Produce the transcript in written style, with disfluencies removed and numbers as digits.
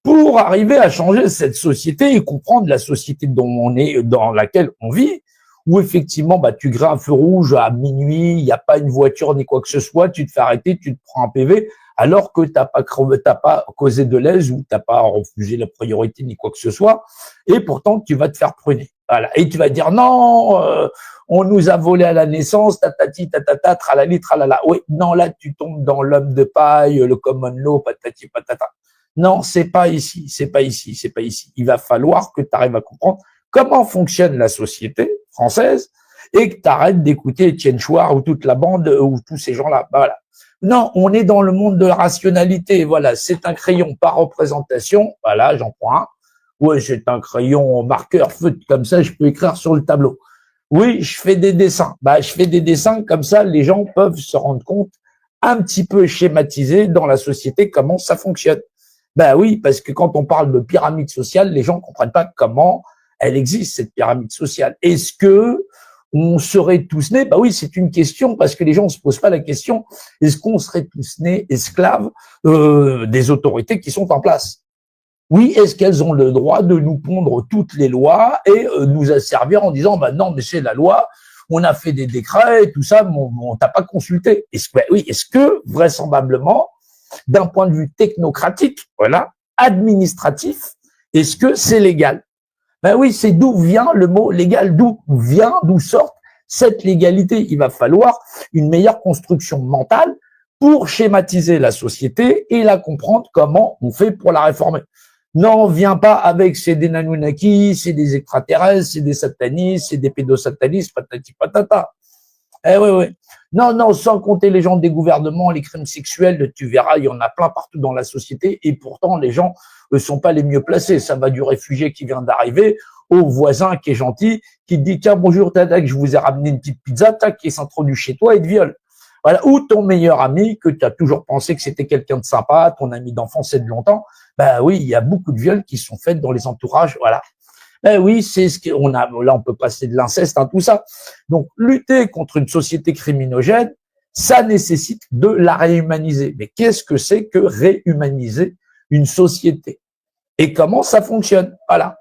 pour arriver à changer cette société et comprendre la société dans laquelle on vit, où effectivement, tu grées un feu rouge à minuit, il n'y a pas une voiture ni quoi que ce soit, tu te fais arrêter, tu te prends un PV, alors que t'as pas causé de lèse ou t'as pas refusé la priorité ni quoi que ce soit, et pourtant tu vas te faire pruner. Voilà. Et tu vas dire non, on nous a volé à la naissance, tatati, tatata, tralali, tralala. Oui, non, là tu tombes dans l'homme de paille, le common law, patati, patata. Non, c'est pas ici, c'est pas ici, c'est pas ici. Il va falloir que tu arrives à comprendre comment fonctionne la société française et que tu arrêtes d'écouter Étienne Chouard ou toute la bande ou tous ces gens-là. Voilà. Non, on est dans le monde de la rationalité. Voilà, c'est un crayon par représentation. Voilà, j'en prends un. Ouais, c'est un crayon marqueur feutre comme ça, je peux écrire sur le tableau. Oui, je fais des dessins. Je fais des dessins comme ça, les gens peuvent se rendre compte un petit peu schématisé dans la société comment ça fonctionne. Oui, parce que quand on parle de pyramide sociale, les gens ne comprennent pas comment elle existe, cette pyramide sociale. Est-ce que on serait tous nés? Oui, c'est une question, parce que les gens ne se posent pas la question, est-ce qu'on serait tous nés esclaves des autorités qui sont en place? Oui, est-ce qu'elles ont le droit de nous pondre toutes les lois et nous asservir en disant non, mais c'est la loi, on a fait des décrets et tout ça, on t'a pas consulté. Oui, est-ce que vraisemblablement, d'un point de vue technocratique, voilà, administratif, est-ce que c'est légal? Oui, c'est d'où vient le mot légal, d'où sort cette légalité. Il va falloir une meilleure construction mentale pour schématiser la société et la comprendre comment on fait pour la réformer. Non, viens pas avec c'est des Nanunnaki, c'est des extraterrestres, c'est des satanistes, c'est des pédosatanistes, patati patata. Oui. Non, sans compter les gens des gouvernements, les crimes sexuels, tu verras, il y en a plein partout dans la société et pourtant les gens ne sont pas les mieux placés. Ça va du réfugié qui vient d'arriver au voisin qui est gentil, qui te dit tiens bonjour tac, je vous ai ramené une petite pizza, tac, qui s'introduit chez toi et te viole. Voilà. Ou ton meilleur ami que tu as toujours pensé que c'était quelqu'un de sympa, ton ami d'enfance c'est de longtemps. Oui, il y a beaucoup de viols qui sont faits dans les entourages, voilà. Oui, c'est ce qu'on a. Là, on peut passer de l'inceste, tout ça. Donc, lutter contre une société criminogène, ça nécessite de la réhumaniser. Mais qu'est-ce que c'est que réhumaniser une société? Et comment ça fonctionne? Voilà.